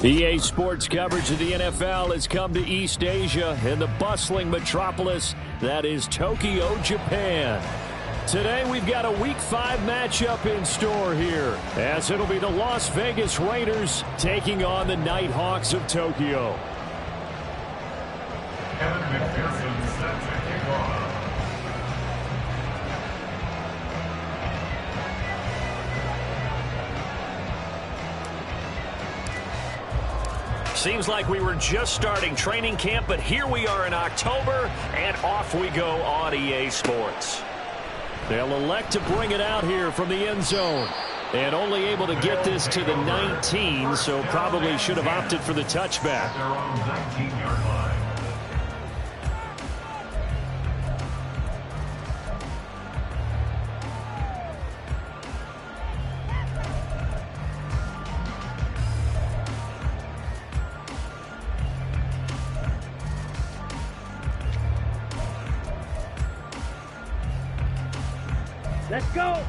EA Sports coverage of the NFL has come to East Asia in the bustling metropolis that is Tokyo, Japan. Today we've got a Week 5 matchup in store here, as it'll be the Las Vegas Raiders taking on the Nighthawks of Tokyo. Seems like we were just starting training camp, but here we are in October, and off we go on EA Sports. They'll elect to bring it out here from the end zone, and only able to get this to the 19, so probably should have opted for the touchback. Let's go.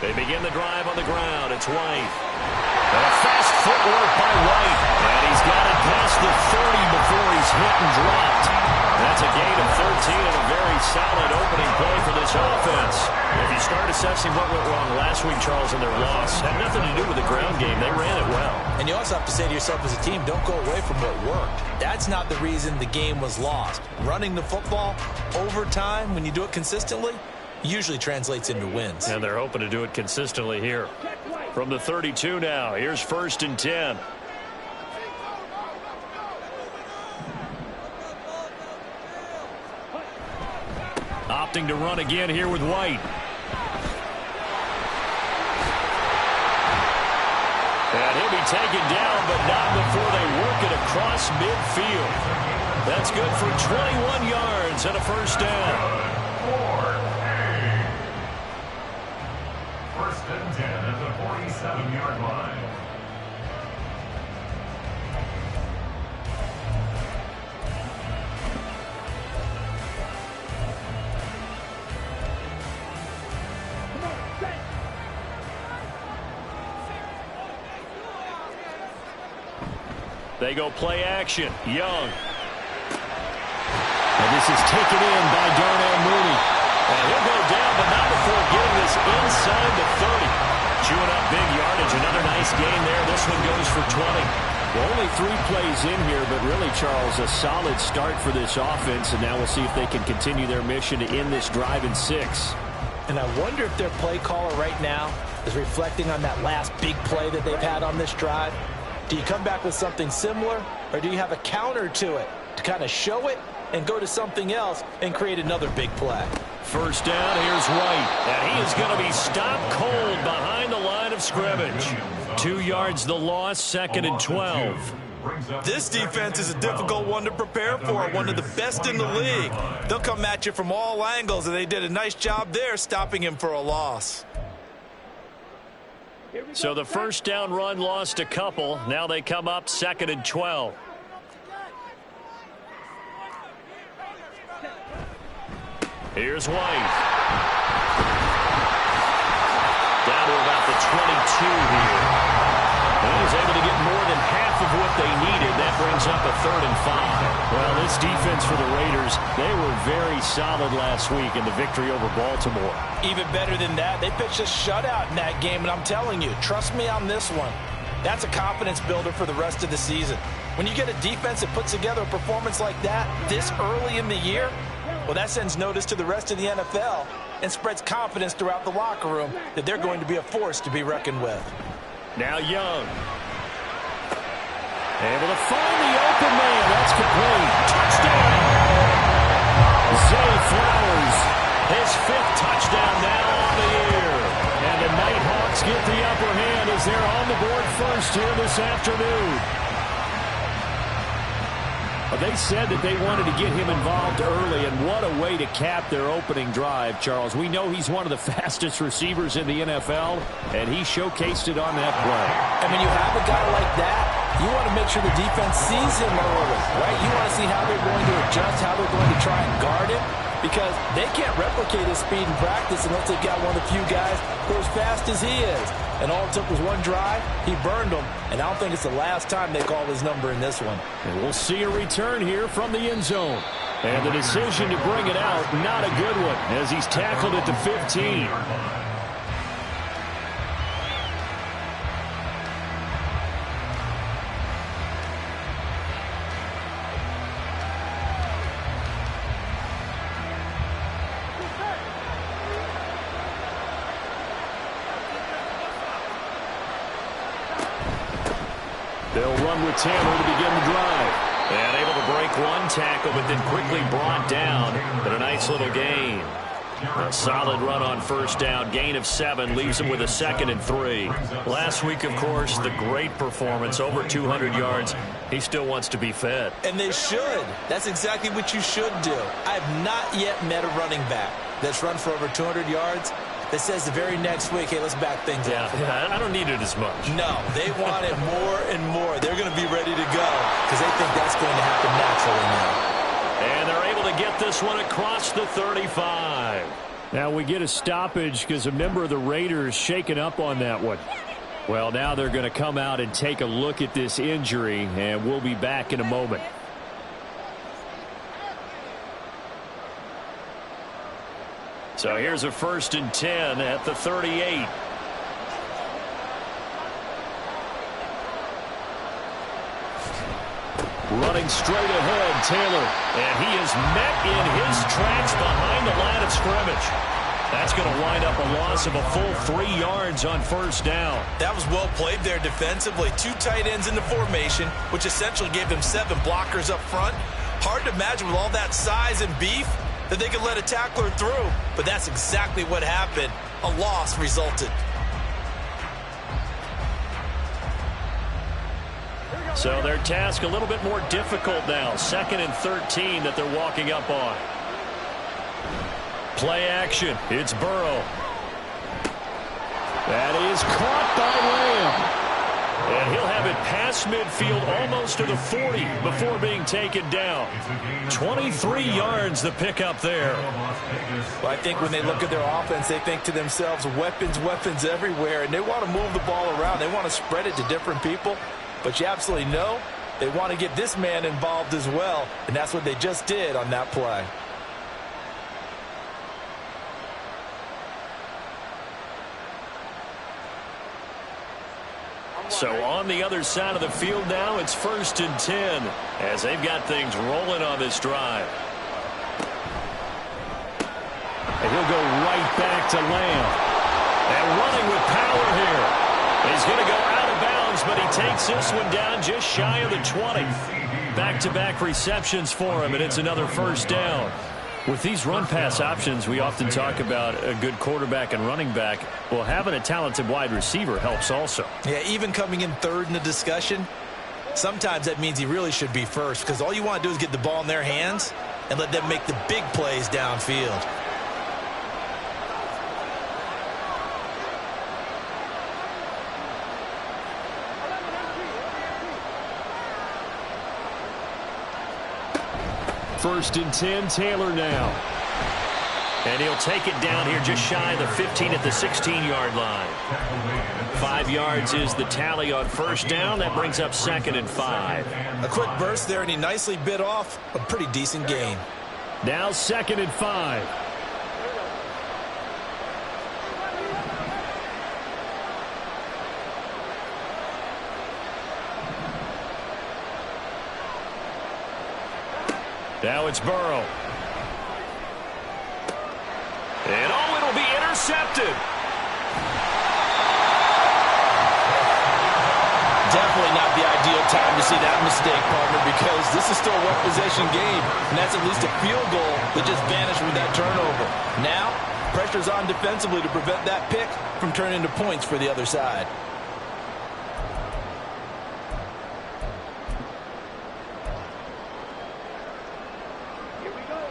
They begin the drive on the ground. It's White. And a fast footwork by White. And he's got it past the 30 before he's hit and dropped. That's a gain of 13 and a very solid opening play for this offense. If you start assessing what went wrong last week, Charles, in their loss, had nothing to do with the ground game. They ran it well. And you also have to say to yourself as a team, don't go away from what worked. That's not the reason the game was lost. Running the football over time, when you do it consistently, usually translates into wins. And they're hoping to do it consistently here. From the 32 now, here's 1st and 10. Opting to run again here with White. And he'll be taken down, but not before they work it across midfield. That's good for 21 yards and a first down. 1st and 10 at the 47-yard line. They go play action. Young. And this is taken in by Darnell Mooney. And he'll go down, but not before getting this inside the 30. Chewing up big yardage. Another nice gain there. This one goes for 20. Well, only 3 plays in here, but really, Charles, a solid start for this offense. And now we'll see if they can continue their mission to end this drive in 6. And I wonder if their play caller right now is reflecting on that last big play that they've had on this drive. Do you come back with something similar, or do you have a counter to it to kind of show it and go to something else and create another big play? First down, here's White. And he is going to be stopped cold behind the line of scrimmage. 2 yards the loss, 2nd and 12. This defense is a difficult one to prepare for, one of the best in the league. They'll come at you from all angles, and they did a nice job there stopping him for a loss. So the first down run lost a couple. Now they come up 2nd and 12. Here's White. Down to about the 22 here. And he was able to get more than half of what they needed. That brings up a 3rd and 5. Well, this defense for the Raiders, they were very solid last week in the victory over Baltimore. Even better than that, they pitched a shutout in that game, and I'm telling you, trust me on this one. That's a confidence builder for the rest of the season. When you get a defense that puts together a performance like that this early in the year, well, that sends notice to the rest of the NFL and spreads confidence throughout the locker room that they're going to be a force to be reckoned with. Now Young. Able to find the open man. That's complete. Touchdown. Zay Flowers. His 5th touchdown now on the year. And the Nighthawks get the upper hand as they're on the board first here this afternoon. They said that they wanted to get him involved early, and what a way to cap their opening drive, Charles. We know he's one of the fastest receivers in the NFL, and he showcased it on that play. And when you have a guy like that, you want to make sure the defense sees him early, right? You want to see how they're going to adjust, how they're going to try and guard him. because they can't replicate his speed in practice unless they've got one of the few guys who are as fast as he is. And all it took was one drive. He burned them, and I don't think it's the last time they call his number in this one. And we'll see a return here from the end zone. And the decision to bring it out, not a good one, as he's tackled at the 15. They'll run with Taylor to begin the drive. And able to break one tackle, but then quickly brought down. But a nice little gain. A solid run on first down. Gain of 7 leaves him with a 2nd and 3. Last week, of course, the great performance, over 200 yards. He still wants to be fed. And they should. That's exactly what you should do. I have not yet met a running back that's run for over 200 yards that says the very next week, hey, let's back things up. Yeah, I don't need it as much. No, they want it more and more. They're going to be ready to go because they think that's going to happen naturally now. And they're able to get this one across the 35. Now we get a stoppage because a member of the Raiders shaken up on that one. Well, now they're going to come out and take a look at this injury, and we'll be back in a moment. So here's a 1st and 10 at the 38. Running straight ahead, Taylor. And he is met in his tracks behind the line of scrimmage. That's going to wind up a loss of a full 3 yards on first down. That was well played there defensively. 2 tight ends in the formation, which essentially gave them 7 blockers up front. Hard to imagine with all that size and beef that they could let a tackler through. But that's exactly what happened. A loss resulted. So their task a little bit more difficult now. 2nd and 13 that they're walking up on. Play action. It's Burrow. That is caught by Lamb. And he'll have it past midfield almost to the 40 before being taken down. 23 yards the pickup there. Well, I think when they look at their offense, they think to themselves, weapons, weapons everywhere. And they want to move the ball around. They want to spread it to different people. But you absolutely know they want to get this man involved as well. And that's what they just did on that play. So on the other side of the field now, it's 1st and 10 as they've got things rolling on this drive. And he'll go right back to Lamb. And running with power here. He's going to go out of bounds, but he takes this one down just shy of the 20. Back-to-back receptions for him, and it's another first down. With these run-pass options, we often talk about a good quarterback and running back. Well, having a talented wide receiver helps also. Yeah, even coming in third in the discussion, sometimes that means he really should be first because all you want to do is get the ball in their hands and let them make the big plays downfield. First and 10, Taylor now. And he'll take it down here just shy of the 15 at the 16-yard line. 5 yards is the tally on first down. That brings up 2nd and 5. A quick burst there, and he nicely bit off a pretty decent gain. Now 2nd and 5. Now it's Burrow. And oh, it'll be intercepted. Definitely not the ideal time to see that mistake, partner, because this is still a one-possession game, and that's at least a field goal that just vanished with that turnover. Now, pressure's on defensively to prevent that pick from turning into points for the other side.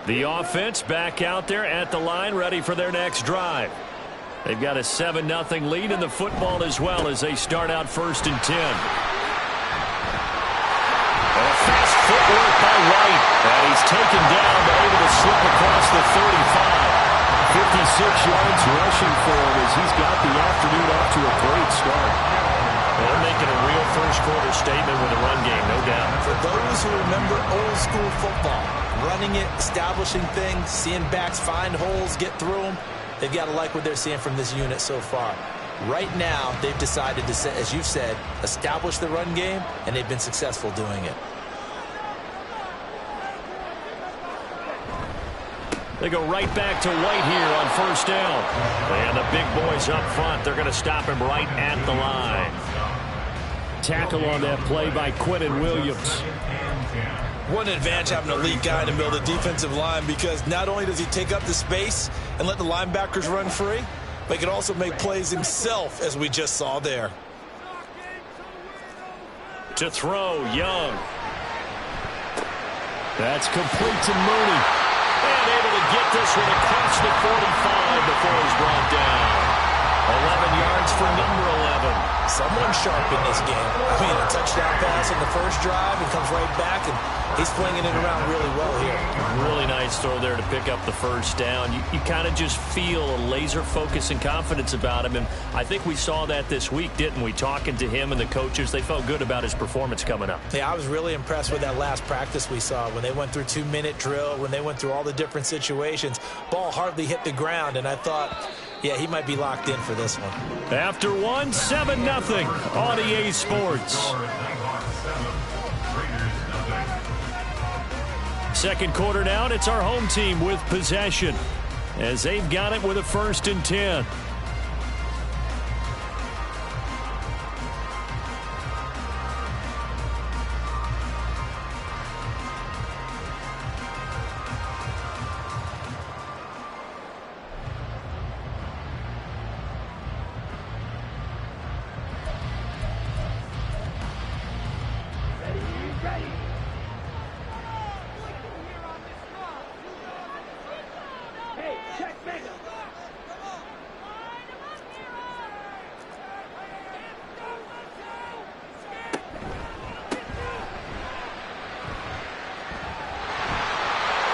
The offense back out there at the line, ready for their next drive. They've got a 7-0 lead in the football as well as they start out 1st and 10. And a fast foot footwork by White. And he's taken down, but able to slip across the 35. 56 yards rushing for him as he's got the afternoon off to a great start. Well, they're making a real first-quarter statement with a run game, no doubt. For those who remember old-school football, running it, establishing things, seeing backs find holes, get through them, they've got to like what they're seeing from this unit so far. Right now, they've decided to, as you've said, establish the run game, and they've been successful doing it. They go right back to White here on first down. And the big boys up front, they're going to stop him right at the line. Tackle on that play by Quinnen Williams. What an advantage having an elite guy in the middle of the defensive line, because not only does he take up the space and let the linebackers run free, but he can also make plays himself, as we just saw there. To throw, Young. That's complete to Mooney. And able to get this one across the 45 before he's brought down. 11 yards for number 11. Someone sharp in this game. I mean, a touchdown pass on the first drive and comes right back, and he's flinging it around really well here. Really nice throw there to pick up the first down. You kind of just feel a laser focus and confidence about him, and I think we saw that this week, didn't we? Talking to him and the coaches, they felt good about his performance coming up. Yeah, I was really impressed with that last practice we saw when they went through 2-minute drill, when they went through all the different situations. Ball hardly hit the ground, and I thought, yeah, he might be locked in for this one. After one, 7-0 on EA Sports. Second quarter now, and it's our home team with possession as they've got it with a 1st and 10.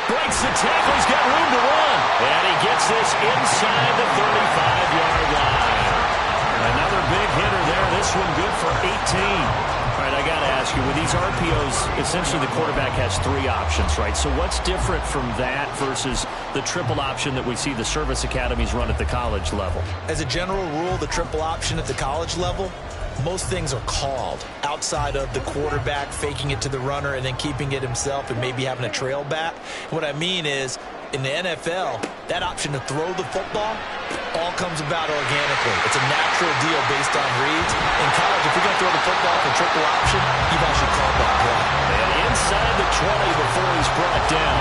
Breaks the tackle. He's got room to run. And he gets this inside the 35-yard line. Another big hitter there. This one good for 18. All right, I got to ask you, with these RPOs, essentially the quarterback has 3 options, right? So what's different from that versus the triple option that we see the service academies run at the college level? As a general rule, the triple option at the college level, most things are called outside of the quarterback faking it to the runner and then keeping it himself and maybe having a trail back. What I mean is, in the NFL, that option to throw the football all comes about organically. It's a natural deal based on reads. In college, if you're going to throw the football for triple option, you've actually called that play. And inside the 20 before he's brought down.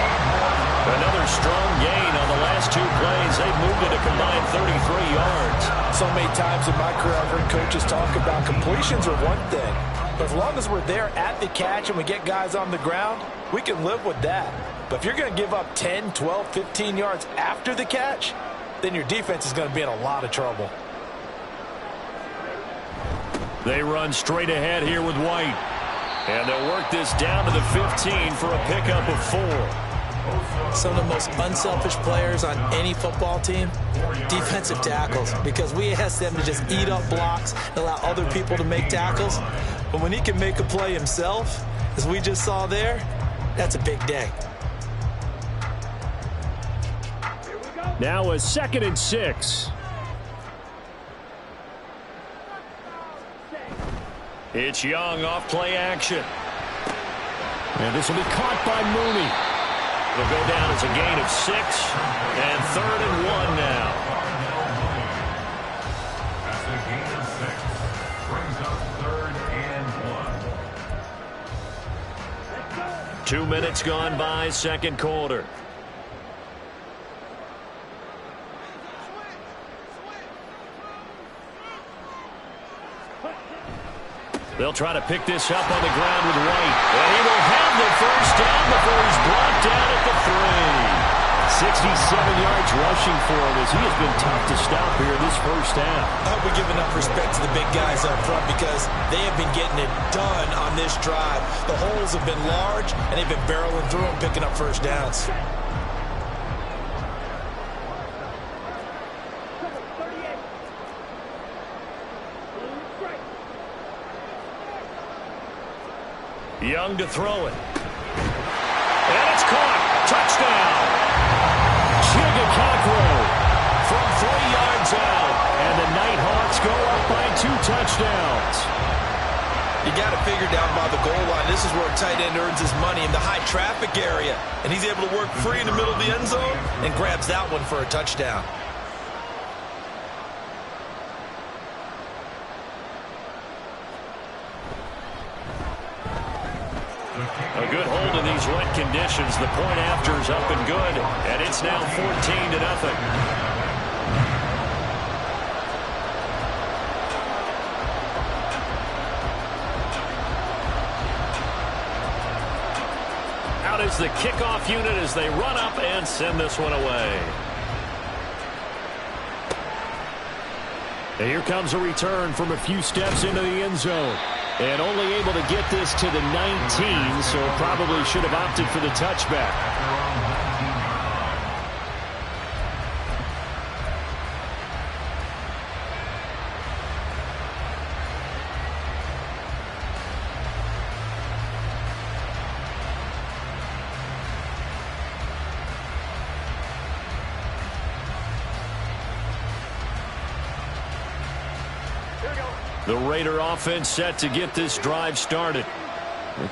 Another strong gain on the last 2 plays. They've moved it a combined 33 yards. So many times in my career, I've heard coaches talk about completions are one thing. But as long as we're there at the catch and we get guys on the ground, we can live with that. But if you're going to give up 10, 12, 15 yards after the catch, then your defense is going to be in a lot of trouble. They run straight ahead here with White. And they'll work this down to the 15 for a pickup of 4. Some of the most unselfish players on any football team, defensive tackles, because we ask them to just eat up blocks and allow other people to make tackles. But when he can make a play himself, as we just saw there, that's a big day. Now a 2nd and 6. It's Young off play action. And this will be caught by Mooney. It'll go down as a gain of 6. And 3rd and 1 now. That's a gain of 6. Brings up 3rd and 1. 2 minutes gone by, second quarter. They'll try to pick this up on the ground with White. And he will have the first down before he's brought down at the 3. 67 yards rushing for him as he has been tough to stop here this first half. I hope we give enough respect to the big guys up front because they have been getting it done on this drive. The holes have been large, and they've been barreling through them, picking up first downs. Young to throw it. And it's caught. Touchdown. Chigakakro from 3 yards out. And the Nighthawks go up by 2 touchdowns. You got to figure down by the goal line. This is where a tight end earns his money in the high traffic area. And he's able to work free in the middle of the end zone and grabs that one for a touchdown. A good hold in these wet conditions. The point after is up and good, and it's now 14-0. Out is the kickoff unit as they run up and send this one away. And here comes a return from a few steps into the end zone. And only able to get this to the 19, so probably should have opted for the touchback. The Raider offense set to get this drive started.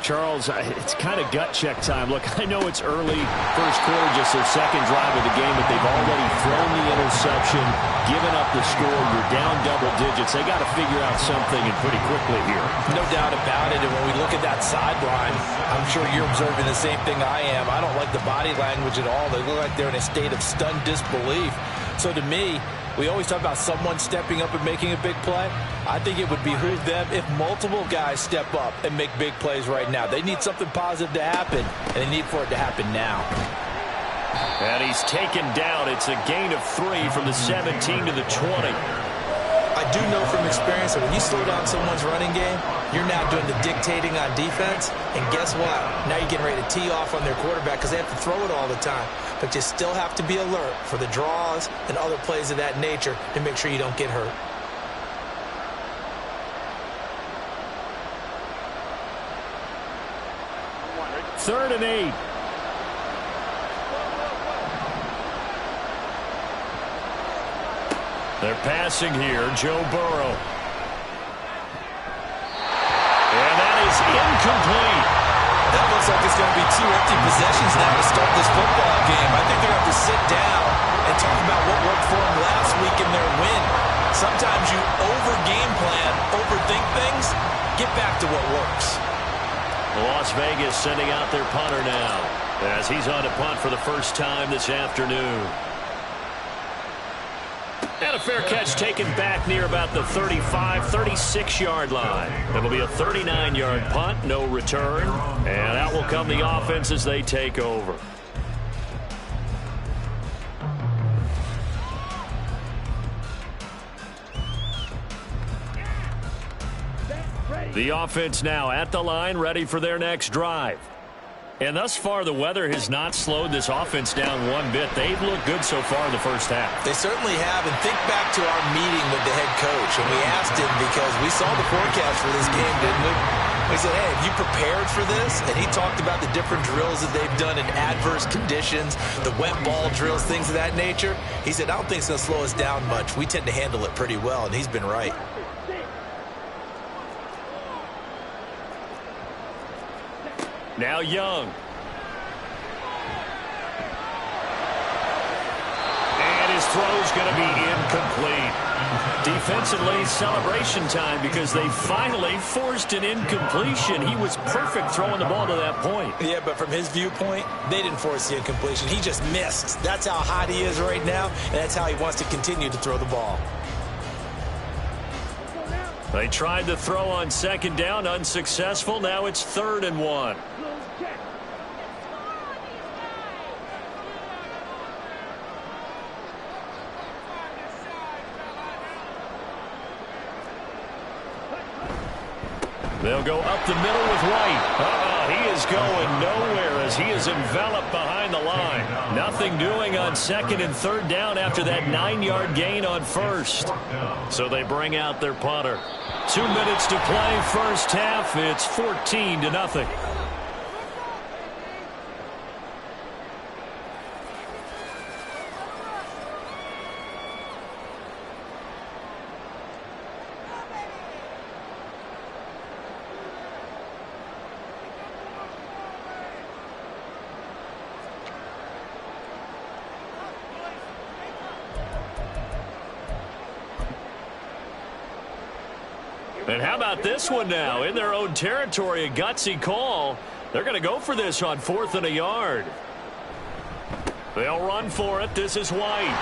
Charles, it's kind of gut check time. Look, I know it's early, first quarter, just their second drive of the game, but they've already thrown the interception, given up the score. You're down double digits. They got to figure out something, and pretty quickly here. No doubt about it. And when we look at that sideline, I'm sure you're observing the same thing I am. I don't like the body language at all. They look like they're in a state of stunned disbelief. So to me, we always talk about someone stepping up and making a big play. I think it would behoove them if multiple guys step up and make big plays right now. They need something positive to happen, and they need for it to happen now. And he's taken down. It's a gain of 3 from the 17 to the 20. I do know from experience that when you slow down someone's running game, you're now doing the dictating on defense. And guess what? Now you're getting ready to tee off on their quarterback because they have to throw it all the time. But you still have to be alert for the draws and other plays of that nature to make sure you don't get hurt. Third and 8. They're passing here. Joe Burrow. And that is incomplete. That looks like it's going to be 2 empty possessions now to start this football game. I think they're going to have to sit down and talk about what worked for them last week in their win. Sometimes you over-game plan, overthink things. Get back to what works. Las Vegas sending out their punter now as he's on to punt for the first time this afternoon. And a fair catch taken back near about the 35, 36-yard line. It'll be a 39-yard punt, no return. And out will come the offense as they take over. The offense now at the line, ready for their next drive. And thus far, the weather has not slowed this offense down one bit. They've looked good so far in the first half. They certainly have. And think back to our meeting with the head coach. And we asked him because we saw the forecast for this game, didn't we? We said, hey, have you prepared for this? And he talked about the different drills that they've done in adverse conditions, the wet ball drills, things of that nature. He said, I don't think it's going to slow us down much. We tend to handle it pretty well, and he's been right. Now Young. And his throw's going to be incomplete. Defensively, celebration time because they finally forced an incompletion. He was perfect throwing the ball to that point. Yeah, but from his viewpoint, they didn't force the incompletion. He just missed. That's how hot he is right now, and that's how he wants to continue to throw the ball. They tried to throw on second down, unsuccessful. Now it's 3rd and 1. They'll go up the middle with White. He is going nowhere as he is enveloped behind the line. Nothing doing on second and third down after that 9-yard gain on first. So they bring out their punter. 2 minutes to play first half. It's 14-0. And how about this one now? In their own territory, a gutsy call. They're going to go for this on 4th and a yard. They'll run for it. This is White.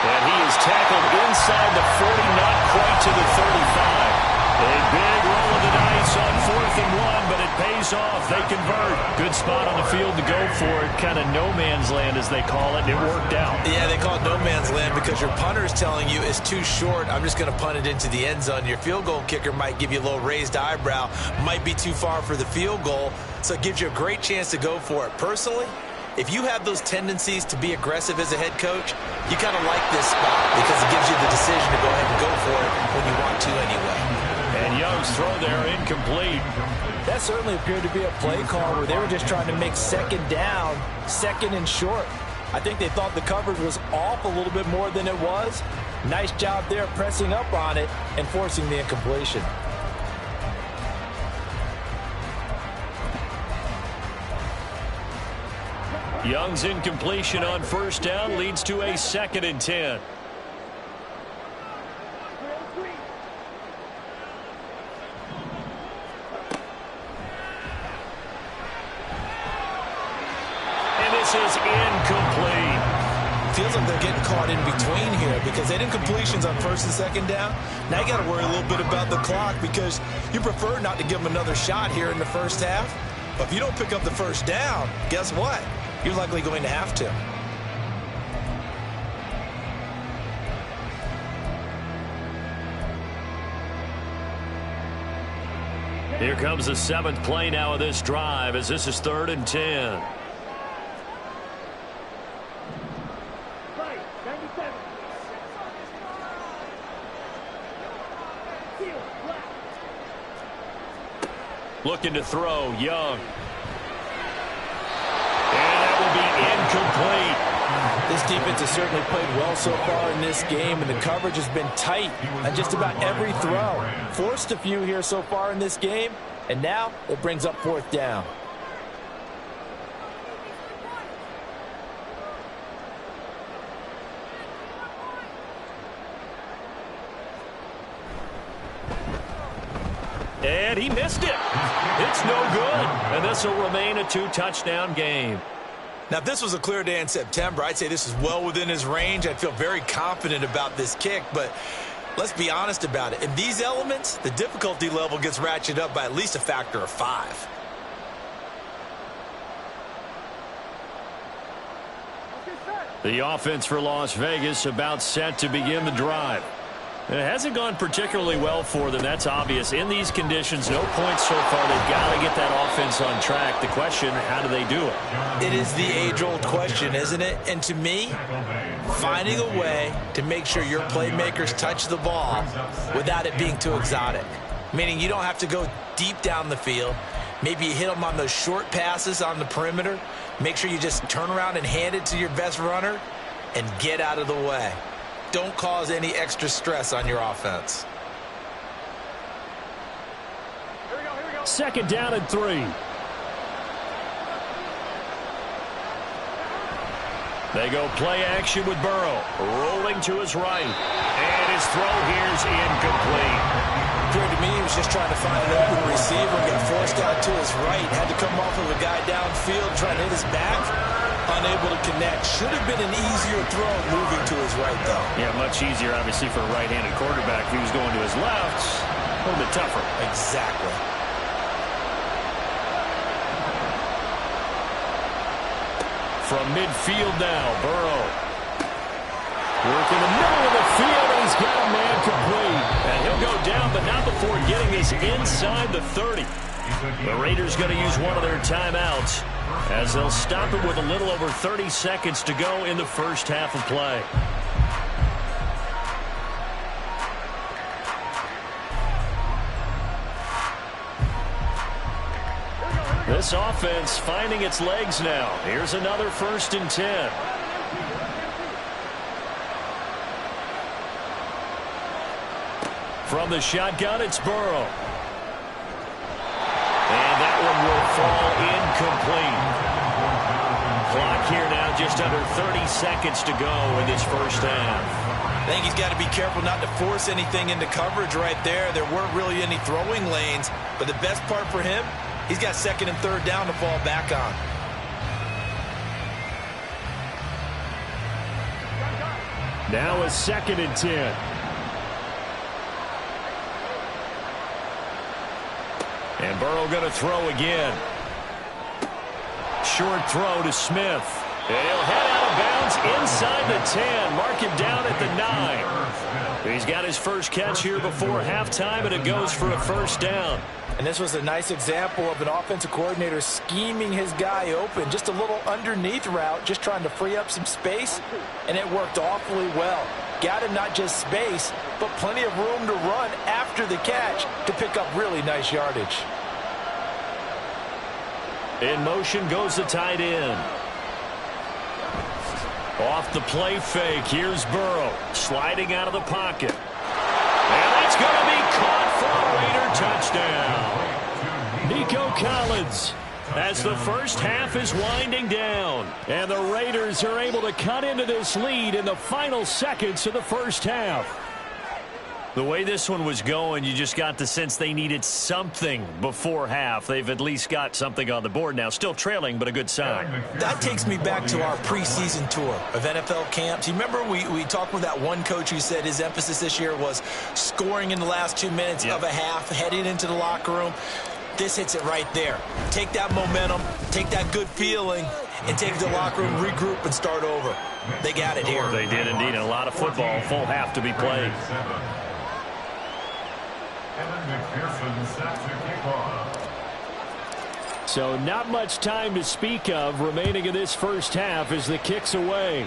And he is tackled inside the 40, not quite to the 35. A big roll of the dice on 4th and 1, but it pays off. They convert. Good spot on the field to go for it. Kind of no man's land, as they call it. It worked out. Yeah, they call it no man's land because your punter is telling you it's too short. I'm just going to punt it into the end zone. Your field goal kicker might give you a little raised eyebrow. Might be too far for the field goal. So it gives you a great chance to go for it. Personally, if you have those tendencies to be aggressive as a head coach, you kind of like this spot because it gives you the decision to go ahead and go for it when you want to anyway. And Young's throw there incomplete. That certainly appeared to be a play call where they were just trying to make second down, second and short. I think they thought the coverage was off a little bit more than it was. Nice job there pressing up on it and forcing the incompletion. Young's incompletion on first down leads to a 2nd and 10. This is incomplete. Feels like they're getting caught in between here because they didn't completions on 1st and 2nd down. Now you got to worry a little bit about the clock because you prefer not to give them another shot here in the first half. But if you don't pick up the first down, guess what? You're likely going to have to. Here comes the 7th play now of this drive as this is 3rd and 10. Looking to throw, Young. And that will be incomplete. This defense has certainly played well so far in this game, and the coverage has been tight on just about every throw. Forced a few here so far in this game, and now it brings up 4th down. And he missed it. It's no good. And this will remain a 2-touchdown game. Now, if this was a clear day in September, I'd say this is well within his range. I'd feel very confident about this kick, but let's be honest about it. In these elements, the difficulty level gets ratcheted up by at least a factor of 5. The offense for Las Vegas about set to begin the drive. It hasn't gone particularly well for them. That's obvious. In these conditions, no points so far. They've got to get that offense on track. The question, how do they do it? It is the age-old question, isn't it? And to me, finding a way to make sure your playmakers touch the ball without it being too exotic. Meaning you don't have to go deep down the field. Maybe you hit them on those short passes on the perimeter. Make sure you just turn around and hand it to your best runner and get out of the way. Don't cause any extra stress on your offense. 2nd down and 3. They go play action with Burrow. Rolling to his right. And his throw here's incomplete. Appeared to me he was just trying to find an open receiver and got forced out to his right. Had to come off of a guy downfield trying to hit his back. Unable to connect. Should have been an easier throw moving to his right, though. Yeah, much easier, obviously, for a right-handed quarterback. If he was going to his left, a little bit tougher. Exactly. From midfield now, Burrow. Work in the middle of the field, and he's got a man complete. And he'll go down down, but not before getting this inside the 30. The Raiders going to use one of their timeouts as they'll stop it with a little over 30 seconds to go in the first half of play. This offense finding its legs now. Here's another 1st and 10. From the shotgun, it's Burrow. And that one will fall incomplete. Clock here now, just under 30 seconds to go in this first half. I think he's got to be careful not to force anything into coverage right there. There weren't really any throwing lanes, but the best part for him, he's got 2nd and 3rd down to fall back on. Now a 2nd and 10. And Burrow going to throw again. Short throw to Smith. And he'll head out of bounds inside the 10. Mark him down at the 9. He's got his first catch here before halftime, and it goes for a 1st down. And this was a nice example of an offensive coordinator scheming his guy open. Just a little underneath route, just trying to free up some space, and it worked awfully well. Got him not just space, but plenty of room to run after the catch to pick up really nice yardage. In motion goes the tight end. Off the play fake, here's Burrow, sliding out of the pocket. And that's going to be caught for a Raider touchdown. Nico Collins, as the first half is winding down. And the Raiders are able to cut into this lead in the final seconds of the first half. The way this one was going, you just got the sense they needed something before half. They've at least got something on the board now. Still trailing, but a good sign. That takes me back to our preseason tour of NFL camps. You remember we talked with that one coach who said his emphasis this year was scoring in the last 2 minutes of a half, heading into the locker room. This hits it right there. Take that momentum, take that good feeling, and take it to the locker room, regroup, and start over. They got it here. They did indeed. A lot of football, full half to be played. So not much time to speak of remaining in this first half as the kick's away.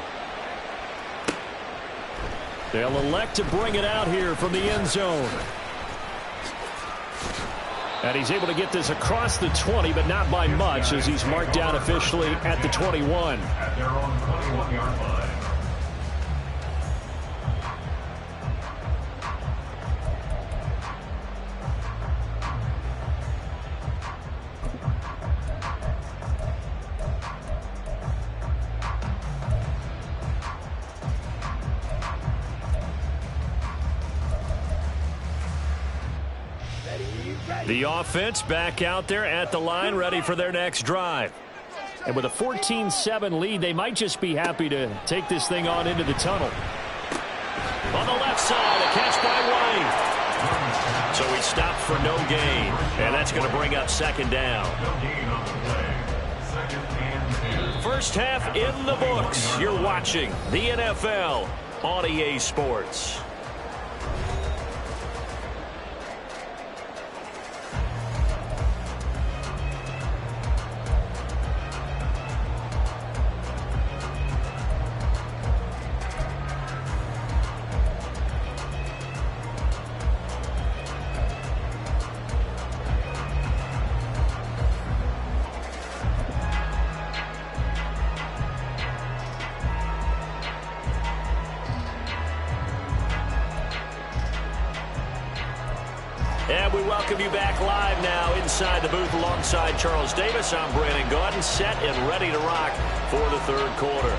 They'll elect to bring it out here from the end zone. And he's able to get this across the 20, but not by much, as he's marked down officially at the 21. At their own 21-yard line. The offense back out there at the line, ready for their next drive. And with a 14-7 lead, they might just be happy to take this thing on into the tunnel. On the left side, a catch by White. So he stopped for no gain, and that's going to bring up 2nd down. First half in the books. You're watching the NFL on EA Sports. And we welcome you back live now inside the booth alongside Charles Davis. I'm Brandon Gaudin, set and ready to rock for the 3rd quarter.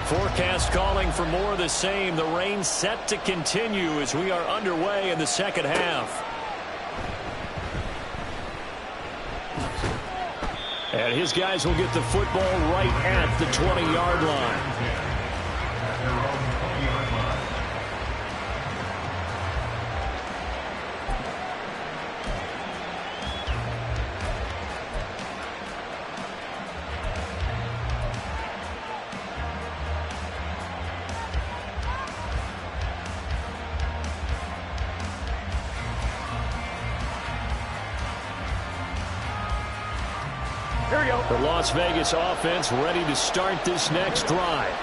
Forecast calling for more of the same. The rain set to continue as we are underway in the 2nd half. And his guys will get the football right at the 20-yard line. Here we go. The Las Vegas offense ready to start this next drive.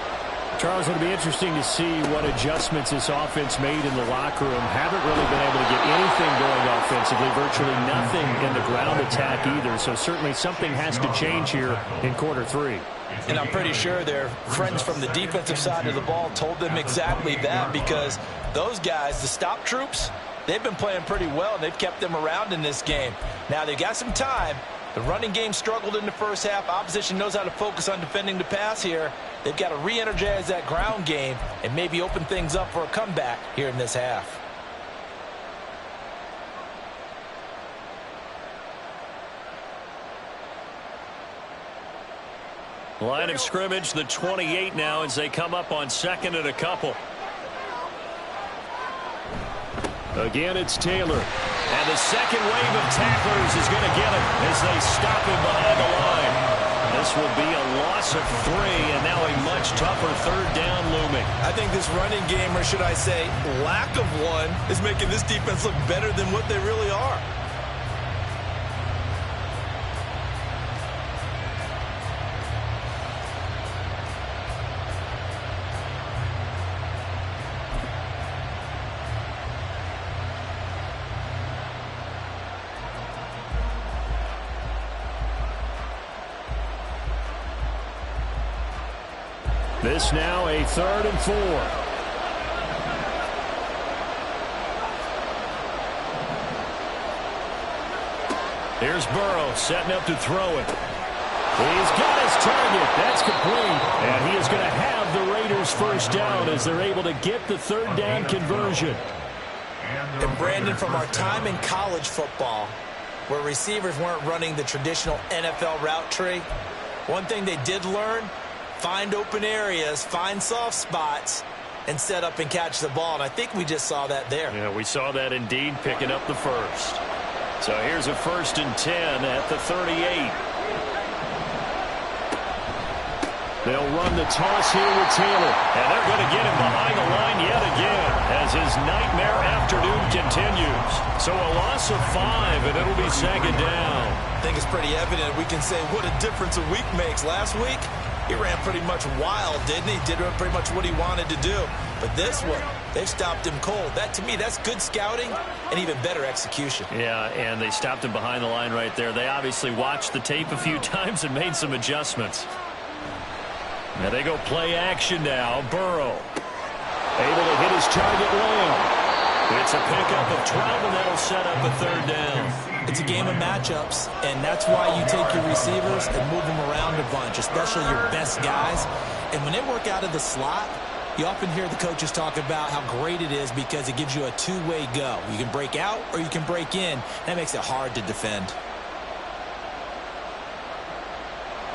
Charles, it'll be interesting to see what adjustments this offense made in the locker room. Haven't really been able to get anything going offensively, virtually nothing in the ground attack either. So certainly something has to change here in quarter 3. And I'm pretty sure their friends from the defensive side of the ball told them exactly that, because those guys, the stop troops, they've been playing pretty well, and they've kept them around in this game. Now, they've got some time. The running game struggled in the first half. Opposition knows how to focus on defending the pass here. They've got to re-energize that ground game and maybe open things up for a comeback here in this half. Line of scrimmage, the 28 now, as they come up on 2nd and a couple. Again, it's Taylor. And the second wave of tacklers is going to get him as they stop him behind the line. This will be a loss of 3, and now a much tougher 3rd down looming. I think this running game, or should I say lack of one, is making this defense look better than what they really are. This now a 3rd and 4. Here's Burrow setting up to throw it. He's got his target. That's complete. And he is going to have the Raiders first down as they're able to get the 3rd down conversion. And Brandon, from our time in college football, where receivers weren't running the traditional NFL route tree, one thing they did learn: find open areas, find soft spots, and set up and catch the ball. And I think we just saw that there. Yeah, we saw that indeed, picking up the first. So here's a 1st and 10 at the 38. They'll run the toss here with Taylor. And they're going to get him behind the line yet again as his nightmare afternoon continues. So a loss of 5, and it'll be 2nd down. I think it's pretty evident. We can say what a difference a week makes. Last week, he ran pretty much wild, didn't he? Did pretty much what he wanted to do. But this one, they stopped him cold. That, to me, that's good scouting and even better execution. Yeah, and they stopped him behind the line right there. They obviously watched the tape a few times and made some adjustments. Now they go play action now. Burrow able to hit his target Lamb. It's a pickup of 12, and that'll set up a 3rd down. It's a game of matchups, and that's why you take your receivers and move them around a bunch, especially your best guys. And when they work out of the slot, you often hear the coaches talk about how great it is because it gives you a two-way go. You can break out or you can break in. That makes it hard to defend.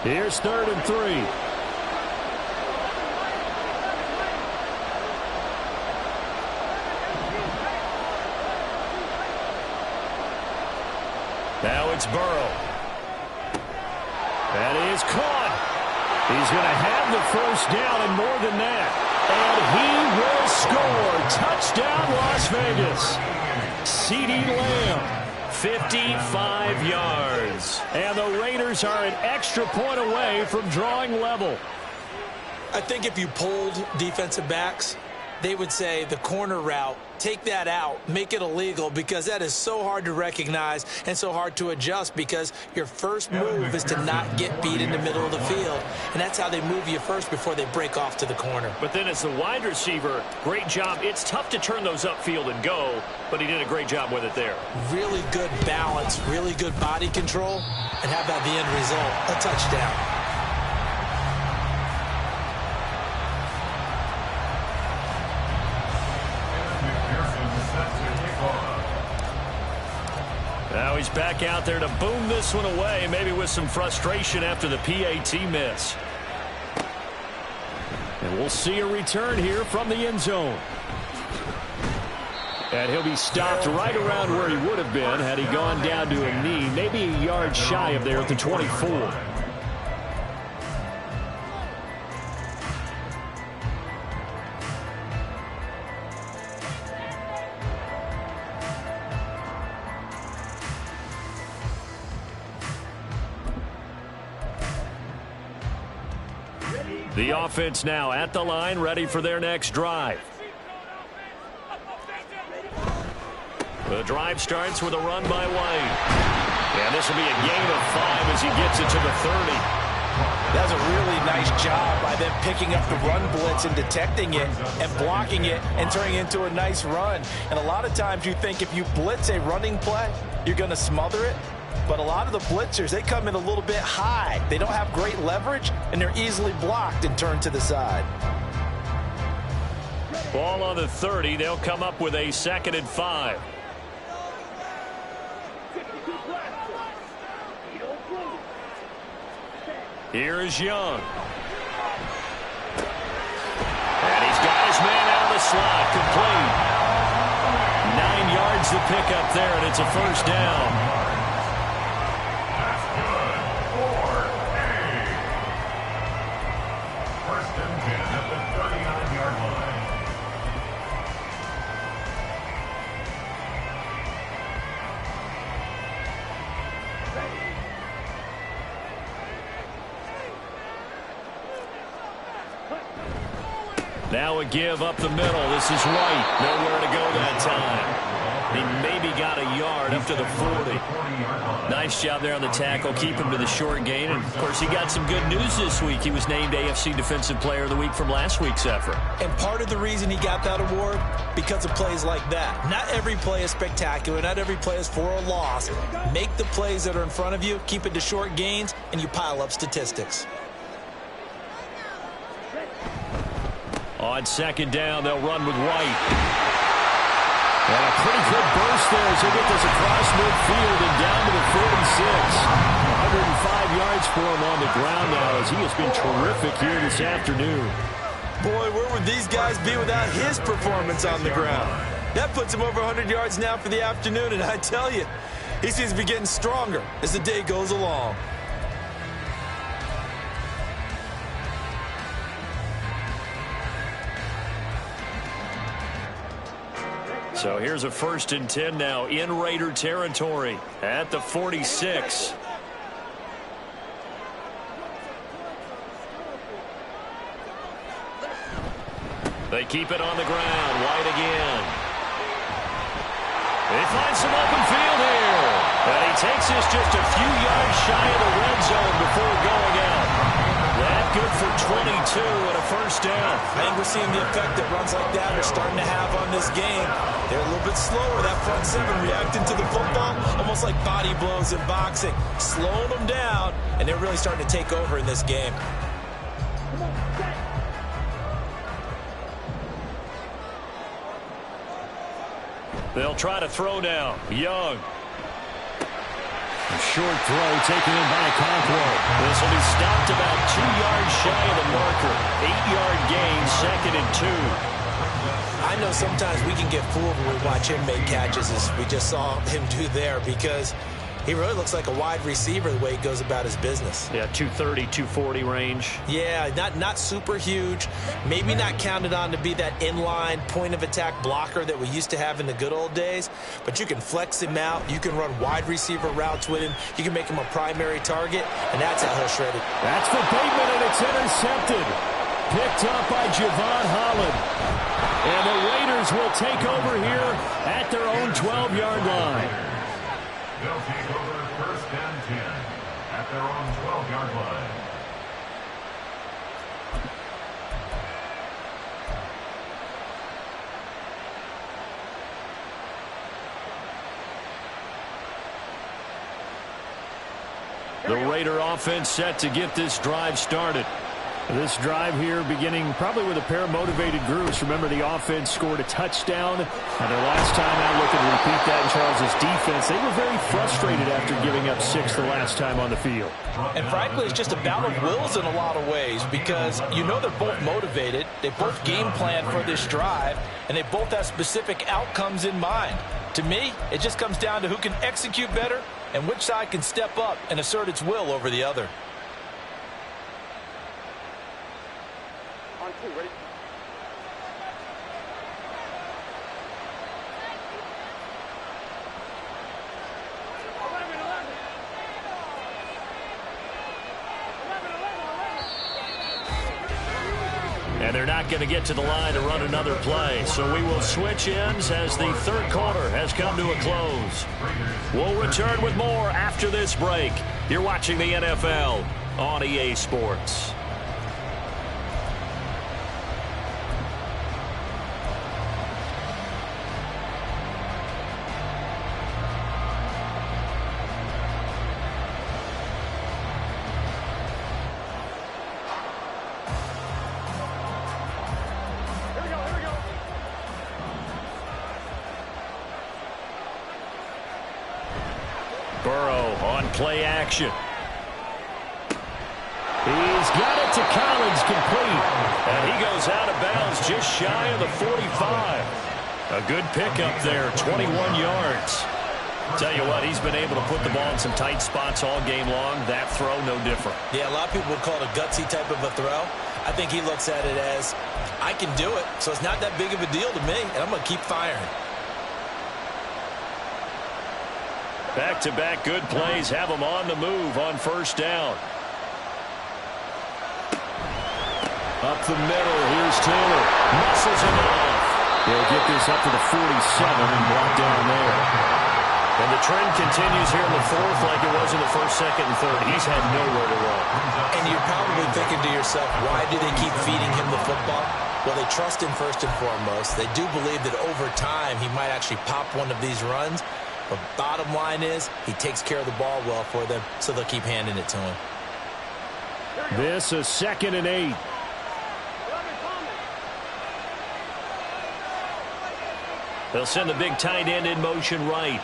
Here's 3rd and 3. Now it's Burrow. That is caught. He's going to have the first down and more than that. And he will score. Touchdown, Las Vegas. CeeDee Lamb, 55 yards. And the Raiders are an extra point away from drawing level. I think if you polled defensive backs, they would say the corner route, take that out, make it illegal, because that is so hard to recognize and so hard to adjust, because your first move is to not get beat in the middle of the field. And that's how they move you first before they break off to the corner. But then as the wide receiver, great job. It's tough to turn those upfield and go, but he did a great job with it there. Really good balance, really good body control, and how about the end result? A touchdown. Now he's back out there to boom this one away, maybe with some frustration after the PAT miss. And we'll see a return here from the end zone. And he'll be stopped right around where he would have been had he gone down to a knee, maybe a yard shy of there at the 24. The offense now at the line, ready for their next drive. The drive starts with a run by White. And this will be a gain of 5 as he gets it to the 30. That's a really nice job by them picking up the run blitz and detecting it and blocking it and turning it into a nice run. And a lot of times you think if you blitz a running play, you're going to smother it. But a lot of the blitzers, they come in a little bit high. They don't have great leverage, and they're easily blocked and turned to the side. Ball on the 30. They'll come up with a 2nd and 5. Here is Young. And he's got his man out of the slot. Complete. 9 yards the pickup there, and it's a first down. That's good. 4-8. First and 10 at the 39-yard line. Now a give up the middle. This is White. Nowhere to go that time. He maybe got a yard up to the 40. Nice job there on the tackle. Keep him to the short gain. And, of course, he got some good news this week. He was named AFC Defensive Player of the Week from last week's effort. And part of the reason he got that award, because of plays like that. Not every play is spectacular. Not every play is for a loss. Make the plays that are in front of you, keep it to short gains, and you pile up statistics. On 2nd down, they'll run with White. And a pretty good burst there as he'll get this across midfield and down to the 46. 105 yards for him on the ground now as he has been terrific here this afternoon. Boy, where would these guys be without his performance on the ground? That puts him over 100 yards now for the afternoon, and I tell you, he seems to be getting stronger as the day goes along. So here's a 1st and 10 now in Raider territory at the 46. They keep it on the ground. White again. They find some open field here. And he takes this just a few yards shy of the red zone before going out. That good for 22 and a first down. I think we're seeing the effect that runs like that are starting to have on this game. They're a little bit slower, that front seven, reacting to the football, almost like body blows in boxing. Slowing them down, and they're really starting to take over in this game. They'll try to throw now. Young. A short throw taken in by Conquo. This will be stopped about 2 yards shy of the marker. 8-yard gain, 2nd and 2. I know sometimes we can get fooled when we watch him make catches, as we just saw him do there, because he really looks like a wide receiver the way he goes about his business. Yeah, 230, 240 range. Yeah, not super huge. Maybe not counted on to be that inline point-of-attack blocker that we used to have in the good old days. But you can flex him out. You can run wide receiver routes with him. You can make him a primary target, and that's how he'll shred it. That's for Bateman, and it's intercepted. Picked up by Javon Holland. And the Raiders will take over here at their own 12-yard line. They'll take over 1st and 10 at their own 12-yard line. The Raider offense set to get this drive started. This drive here beginning probably with a pair of motivated groups. Remember, the offense scored a touchdown, and their last time out looking to repeat that in Charles's defense. They were very frustrated after giving up 6 the last time on the field. And frankly, it's just a battle of wills in a lot of ways, because you know they're both motivated. They both game plan for this drive, and they both have specific outcomes in mind. To me, it just comes down to who can execute better and which side can step up and assert its will over the other. Ready? And they're not going to get to the line to run another play. So we will switch ends as the third quarter has come to a close. We'll return with more after this break. You're watching the NFL on EA Sports. Burrow on play action. He's got it to Collins, complete. And he goes out of bounds just shy of the 45. A good pickup there, 21 yards. Tell you what, he's been able to put the ball in some tight spots all game long. That throw, no different. Yeah, a lot of people would call it a gutsy type of a throw. I think he looks at it as, I can do it, so it's not that big of a deal to me, and I'm going to keep firing. Back-to-back good plays have him on the move on first down. Up the middle, here's Taylor. Muscles him off. They'll get this up to the 47 and block down there. And the trend continues here in the fourth like it was in the first, second, and third. He's had nowhere to run. And you're probably thinking to yourself, why do they keep feeding him the football? Well, they trust him first and foremost. They do believe that over time he might actually pop one of these runs. But bottom line is, he takes care of the ball well for them, so they'll keep handing it to him. This is 2nd and 8. They'll send the big tight end in motion right.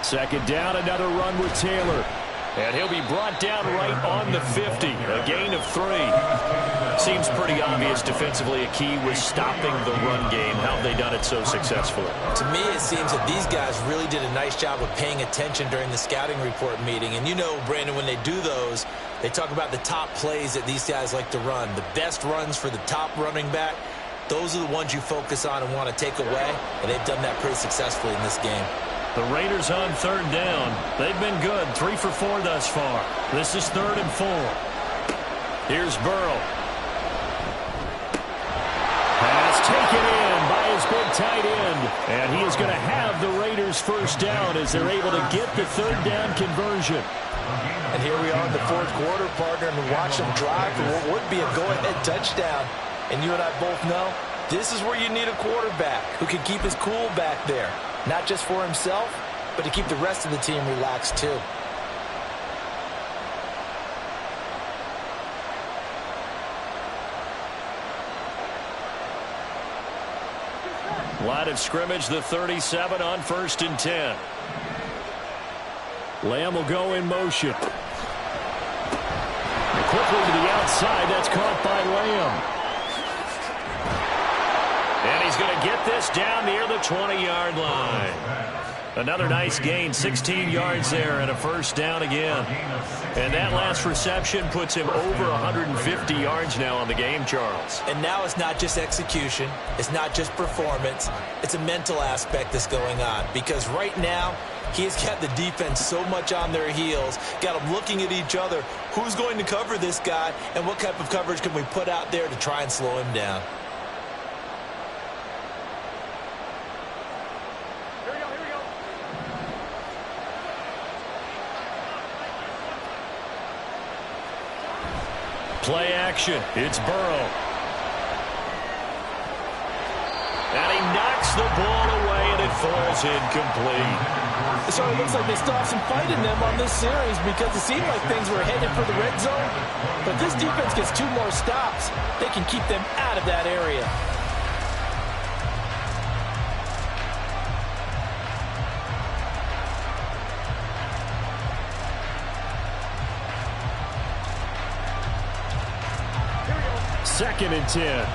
Second down, another run with Taylor. And he'll be brought down right on the 50. A gain of 3. Seems pretty obvious defensively a key was stopping the run game. How have they done it so successfully? To me, it seems that these guys really did a nice job of paying attention during the scouting report meeting. And you know, Brandon, when they do those, they talk about the top plays that these guys like to run. The best runs for the top running back, those are the ones you focus on and want to take away. And they've done that pretty successfully in this game. The Raiders on third down. They've been good. 3 for 4 thus far. This is 3rd and 4. Here's Burrow. Pass taken in by his big tight end. And he is going to have the Raiders first down as they're able to get the third down conversion. And here we are in the fourth quarter, partner, and watch them drive for what would be a go-ahead touchdown. And you and I both know this is where you need a quarterback who can keep his cool back there. Not just for himself, but to keep the rest of the team relaxed too. Line of scrimmage, the 37 on 1st and 10. Lamb will go in motion. Quickly to the outside. That's caught by Lamb. And he's going to get this down near the 20-yard line. Another nice gain, 16 yards there and a first down again. And that last reception puts him over 150 yards now on the game, Charles. And now it's not just execution. It's not just performance. It's a mental aspect that's going on. Because right now, he has got the defense so much on their heels, got them looking at each other. Who's going to cover this guy, and what type of coverage can we put out there to try and slow him down? Play action. It's Burrow. And he knocks the ball away, and it falls incomplete. It sort of looks like they still have some fight in them on this series because it seemed like things were headed for the red zone. But this defense gets 2 more stops. They can keep them out of that area. Second and 10.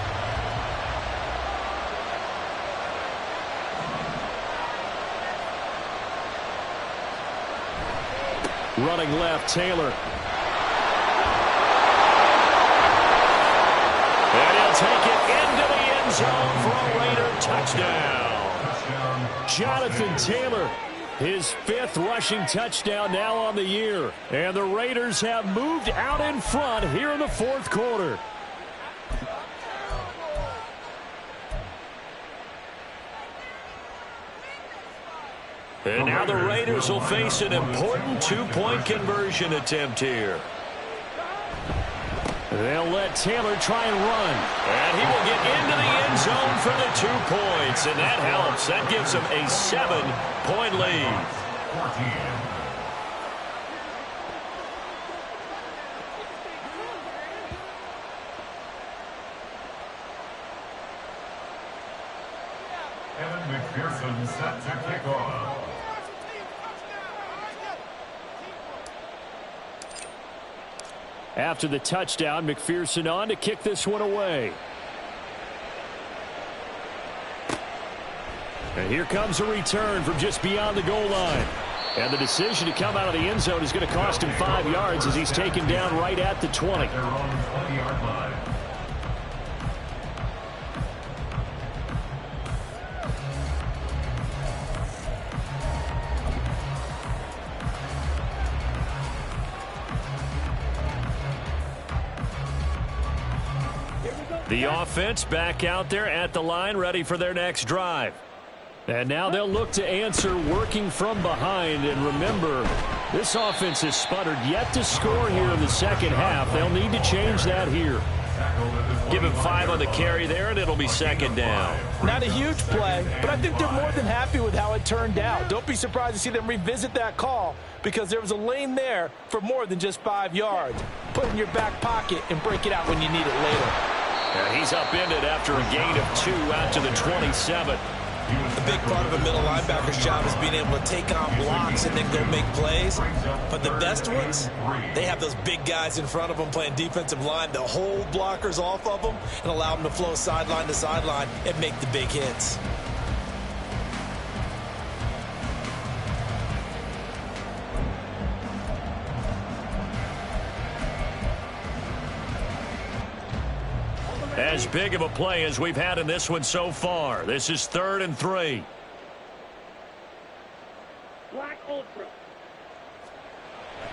Running left, Taylor. And he'll take it into the end zone for a Raider touchdown. Jonathan Taylor. His 5th rushing touchdown now on the year. And the Raiders have moved out in front here in the 4th quarter. And now the Raiders will face an important 2-point conversion attempt here. They'll let Taylor try and run. And he will get into the end zone for the 2 points. And that helps. That gives him a 7-point lead. 14. Evan McPherson set to kick off. After the touchdown, McPherson on to kick this one away. And here comes a return from just beyond the goal line. And the decision to come out of the end zone is going to cost him 5 yards as he's taken down right at the 20. Their own 20-yard line. The offense back out there at the line, ready for their next drive. And now they'll look to answer working from behind. And remember, this offense has sputtered yet to score here in the second half. They'll need to change that here. Give him 5 on the carry there, and it'll be second down. Not a huge play, but I think they're more than happy with how it turned out. Don't be surprised to see them revisit that call because there was a lane there for more than just 5 yards. Put it in your back pocket and break it out when you need it later. And he's upended after a gain of 2 out to the 27. A big part of a middle linebacker's job is being able to take on blocks and then go make plays. But the best ones, they have those big guys in front of them playing defensive line to hold blockers off of them and allow them to flow sideline to sideline and make the big hits. As big of a play as we've had in this one so far. This is 3rd and 3.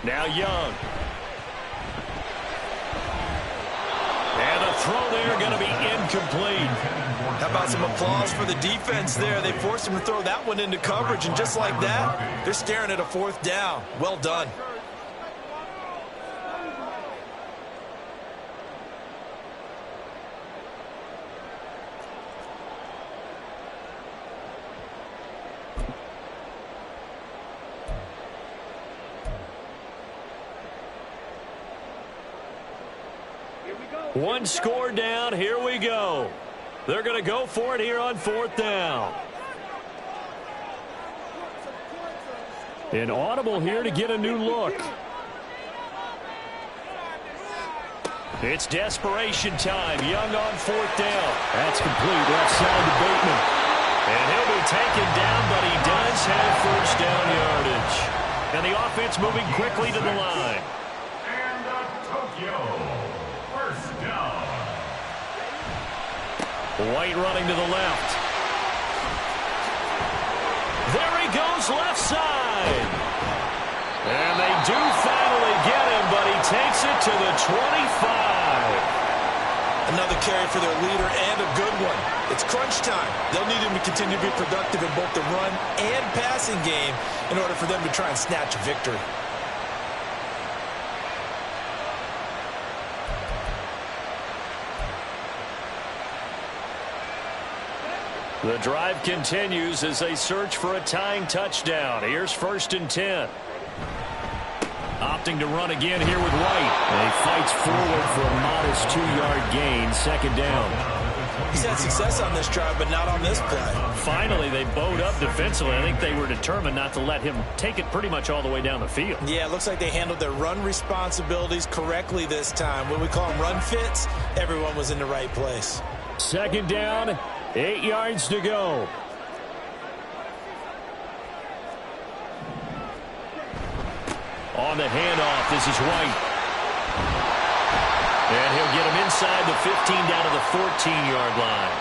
Now Young. And the throw there going to be incomplete. How about some applause for the defense there? They forced him to throw that one into coverage, and just like that, they're staring at a 4th down. Well done. One score down. Here we go. They're going to go for it here on 4th down. An audible here to get a new look. It's desperation time. Young on 4th down. That's complete. Left side to Bateman. And he'll be taken down, but he does have 1st down yardage. And the offense moving quickly to the line. And Tokyo. White running to the left. There he goes, left side. And they do finally get him, but he takes it to the 25. Another carry for their leader and a good one. It's crunch time. They'll need him to continue to be productive in both the run and passing game in order for them to try and snatch a victory. The drive continues as they search for a tying touchdown. Here's 1st and 10. Opting to run again here with White. And he fights forward for a modest 2-yard gain, 2nd down. He's had success on this drive, but not on this play. Finally, they bowed up defensively. I think they were determined not to let him take it pretty much all the way down the field. Yeah, it looks like they handled their run responsibilities correctly this time. When we call them run fits, everyone was in the right place. 2nd down, 8 yards to go. On the handoff, this is White. And he'll get him inside the 15 down to the 14-yard line.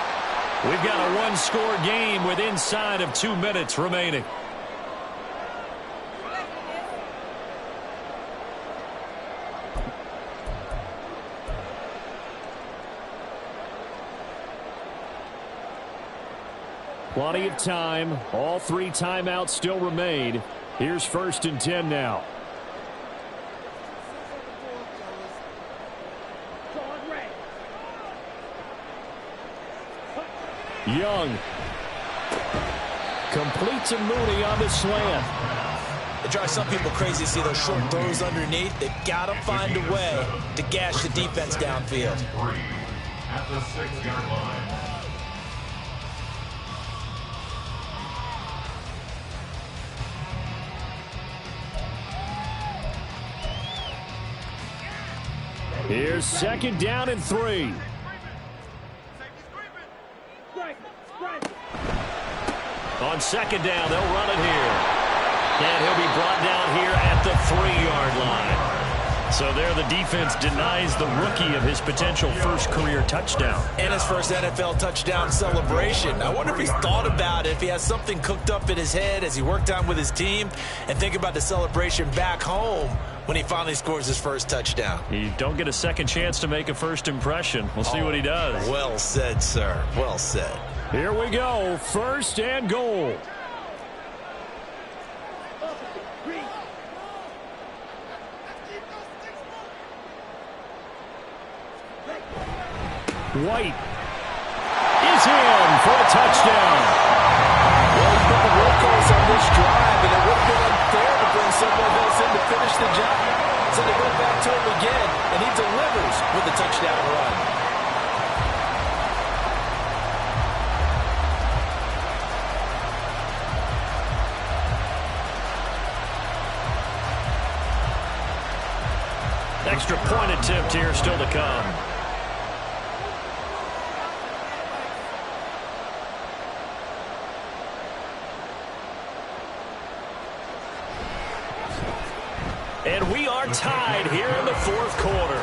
We've got a 1-score game with inside of 2 minutes remaining. Plenty of time. All 3 timeouts still remain. Here's 1st and 10 now. Young completes a Mooney on the slant. It drives some people crazy to see those short throws underneath. They've got to find a way to gash the defense downfield. At the 6-yard line. Here's 2nd down and 3. On 2nd down, they'll run it here. And he'll be brought down here at the 3-yard line. So there the defense denies the rookie of his potential first career touchdown. And his first NFL touchdown celebration. I wonder if he's thought about it, if he has something cooked up in his head as he worked on with his team, and think about the celebration back home when he finally scores his first touchdown. You don't get a second chance to make a first impression. We'll see what he does. Well said, sir. Well said. Here we go. 1st and goal. White is in for a touchdown. Well, he's been the workhorse on this drive, and it would have been unfair to bring someone else in to finish the job. So they go back to him again, and he delivers with a touchdown run. Extra point attempt here still to come. And we are tied here in the 4th quarter.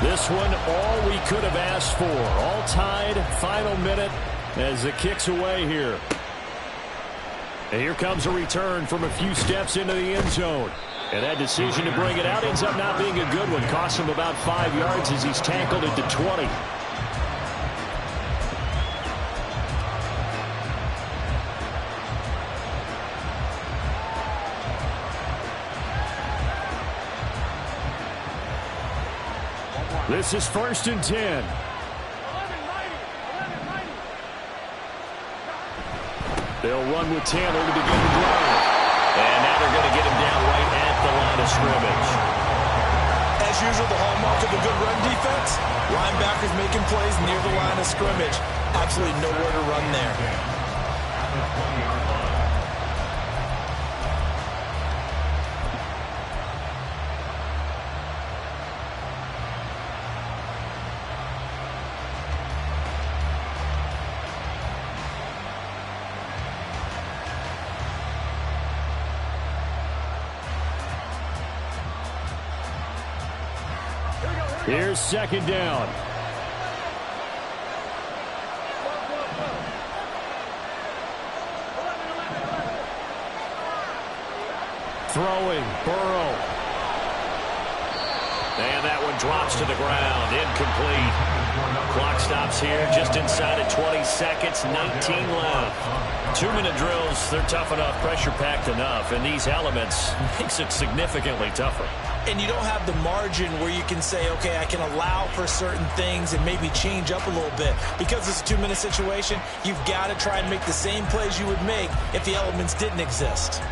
This one, all we could have asked for. All tied, final minute as it kicks away here. And here comes a return from a few steps into the end zone. And that decision to bring it out ends up not being a good one. Costs him about 5 yards as he's tackled at the 20. This is 1st and 10. They'll run with Tanner to begin the drive. And now they're going to get him down right at the line of scrimmage. As usual, the hallmark of a good run defense, linebackers making plays near the line of scrimmage. Absolutely nowhere to run there. Here's 2nd down. Throwing, Burrow. And that one drops to the ground, incomplete. Clock stops here just inside of 20 seconds, 19 left. 2-minute drills, they're tough enough, pressure-packed enough, and these elements makes it significantly tougher. And you don't have the margin where you can say, okay, I can allow for certain things and maybe change up a little bit. Because it's a 2-minute situation, you've got to try and make the same plays you would make if the elements didn't exist.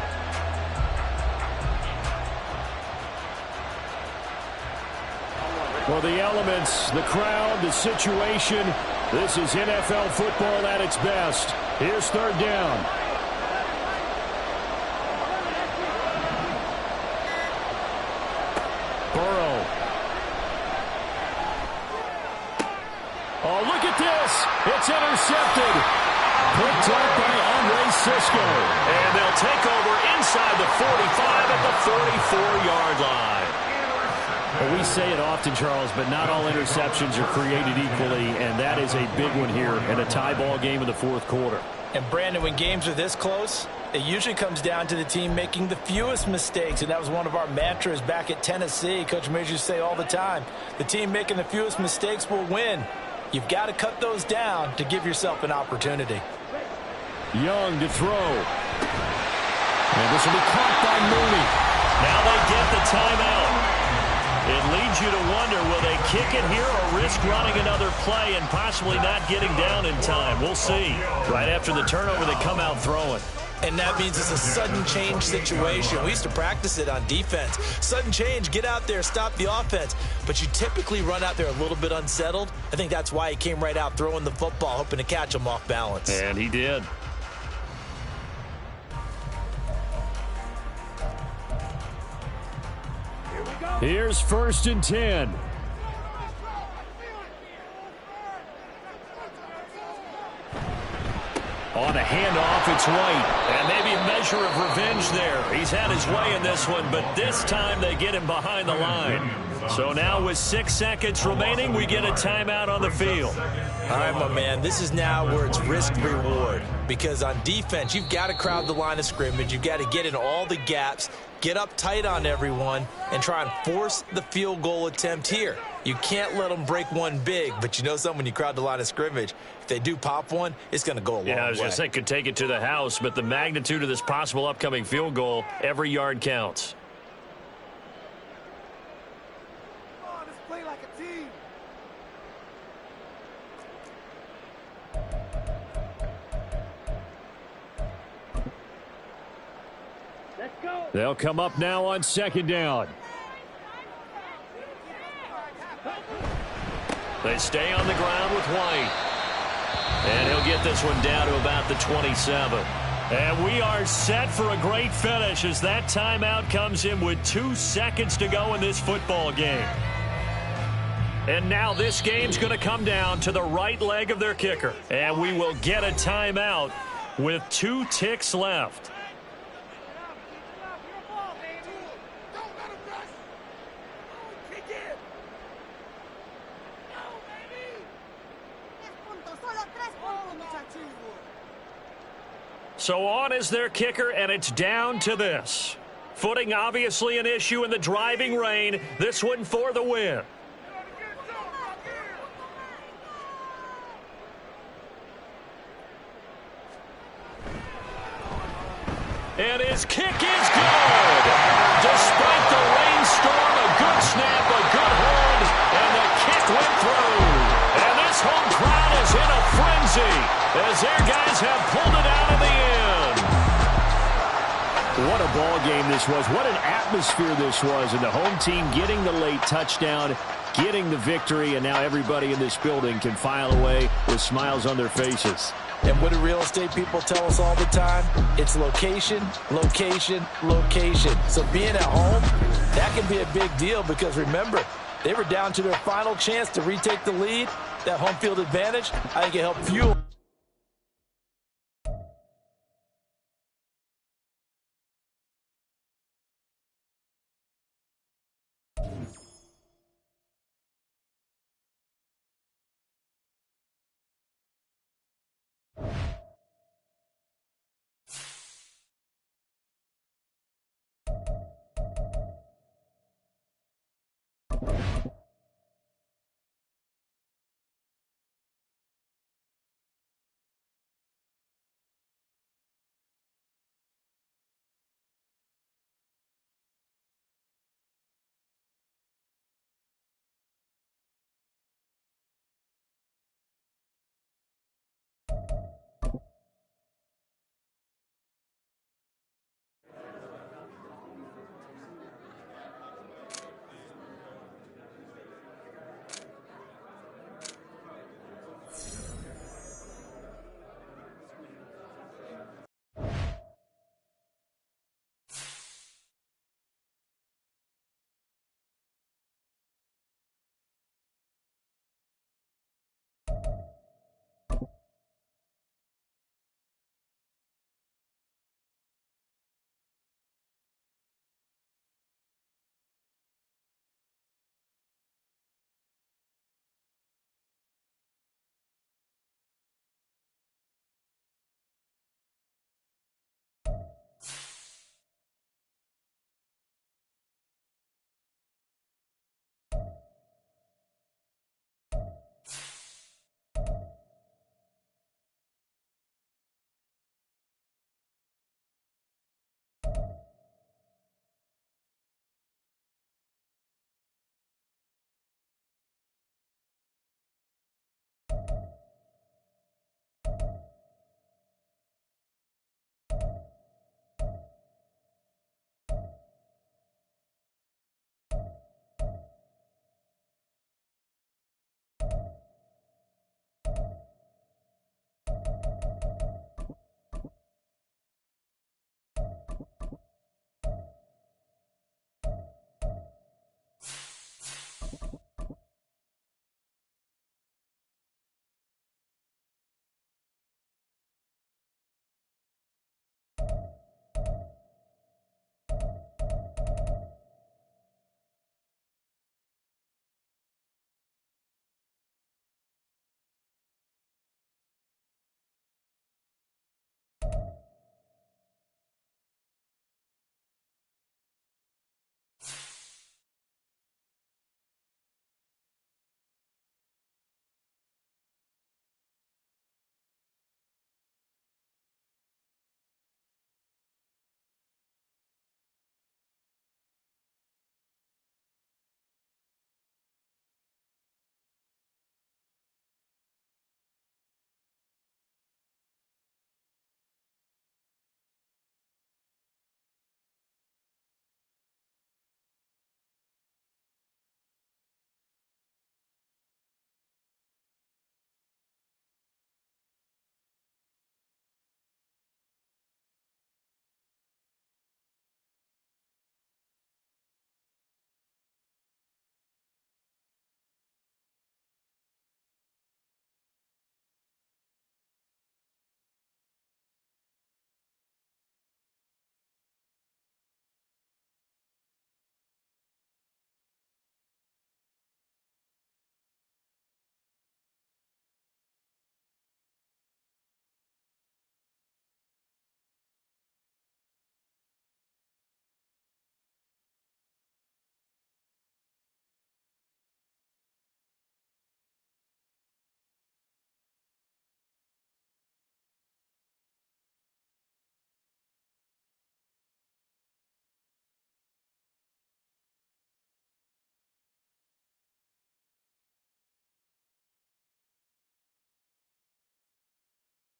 Well, the elements, the crowd, the situation, this is NFL football at its best. Here's 3rd down. Burrow. Oh, look at this. It's intercepted. Picked up by Andre Sisco. And they'll take over inside the 45 at the 44-yard line. Well, we say it often, Charles, but not all interceptions are created equally, and that is a big one here in a tie ball game in the 4th quarter. And, Brandon, when games are this close, it usually comes down to the team making the fewest mistakes, and that was one of our mantras back at Tennessee. Coach Majors used to say all the time, the team making the fewest mistakes will win. You've got to cut those down to give yourself an opportunity. Young to throw. And this will be caught by Mooney. Now they get the timeout. It leads you to wonder, will they kick it here or risk running another play and possibly not getting down in time? We'll see. Right after the turnover, they come out throwing. And that means it's a sudden change situation. We used to practice it on defense. Sudden change, get out there, stop the offense. But you typically run out there a little bit unsettled. I think that's why he came right out throwing the football, hoping to catch him off balance. And he did. Here's 1st and 10. On a handoff, it's White. And maybe a measure of revenge there. He's had his way in this one, but this time they get him behind the line. So now with 6 seconds remaining, we get a timeout on the field. All right, my man, this is now where it's risk-reward. Because on defense, you've got to crowd the line of scrimmage. You've got to get in all the gaps, get up tight on everyone, and try and force the field goal attempt here. You can't let them break one big, but you know something, when you crowd the line of scrimmage, if they do pop one, it's going to go a long way. Yeah, I was going to say could take it to the house, but the magnitude of this possible upcoming field goal, every yard counts. Let's play like a team. Let's go. They'll come up now on 2nd down. They stay on the ground with White. And he'll get this one down to about the 27. And we are set for a great finish as that timeout comes in with 2 seconds to go in this football game. And now this game's going to come down to the right leg of their kicker. And we will get a timeout with 2 ticks left. So on is their kicker, and it's down to this. Footing obviously an issue in the driving rain. This one for the win. And his kick is good. Despite the rainstorm, a good snap, a good hold, and the kick went through. And this home crowd is in a frenzy as their guys have pulled it out in the end. What a ball game this was. What an atmosphere this was. And the home team getting the late touchdown, getting the victory, and now everybody in this building can file away with smiles on their faces. And what do real estate people tell us all the time? It's location, location, location. So being at home, that can be a big deal because remember, they were down to their final chance to retake the lead. That home field advantage, I think it helped fuel.